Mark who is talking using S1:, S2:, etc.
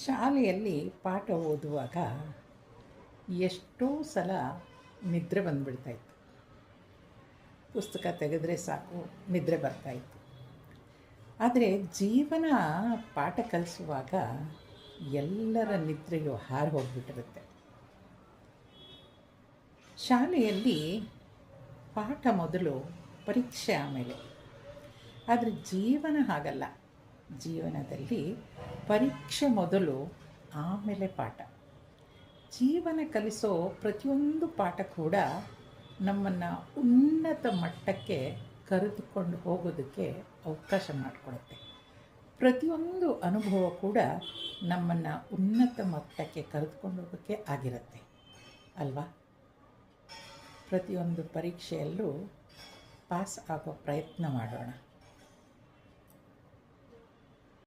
S1: ಶಾಲೆಯಲ್ಲಿ ಪಾಠ ಓದುವಾಗ ಎಷ್ಟೋ ಸಲ ನಿದ್ರೆ ಬಂದುಬಿಡ್ತಾಯಿತ್ತು. ಪುಸ್ತಕ ತೆಗೆದರೆ ಸಾಕು ನಿದ್ರೆ ಬರ್ತಾಯಿತ್ತು. ಆದರೆ ಜೀವನ ಪಾಠ ಕಲಿಸುವಾಗ ಎಲ್ಲರ ನಿದ್ರೆಯು ಹಾರಿ ಹೋಗಿಬಿಟ್ಟಿರುತ್ತೆ. ಶಾಲೆಯಲ್ಲಿ ಪಾಠ ಮೊದಲು, ಪರೀಕ್ಷೆ ಆಮೇಲೆ. ಆದರೆ ಜೀವನ ಹಾಗಲ್ಲ. ಜೀವನದಲ್ಲಿ ಪರೀಕ್ಷೆ ಮೊದಲು, ಆಮೇಲೆ ಪಾಠ. ಜೀವನ ಕಲಿಸೋ ಪ್ರತಿಯೊಂದು ಪಾಠ ಕೂಡ ನಮ್ಮನ್ನು ಉನ್ನತ ಮಟ್ಟಕ್ಕೆ ಕರೆದುಕೊಂಡು ಹೋಗೋದಕ್ಕೆ ಅವಕಾಶ ಮಾಡಿಕೊಡುತ್ತೆ. ಪ್ರತಿಯೊಂದು ಅನುಭವ ಕೂಡ ನಮ್ಮನ್ನು ಉನ್ನತ ಮಟ್ಟಕ್ಕೆ ಕರೆದುಕೊಂಡು ಹೋಗೋಕ್ಕೆ ಆಗಿರುತ್ತೆ ಅಲ್ವಾ? ಪ್ರತಿಯೊಂದು ಪರೀಕ್ಷೆಯಲ್ಲೂ ಪಾಸ್ ಆಗೋ ಪ್ರಯತ್ನ ಮಾಡೋಣ.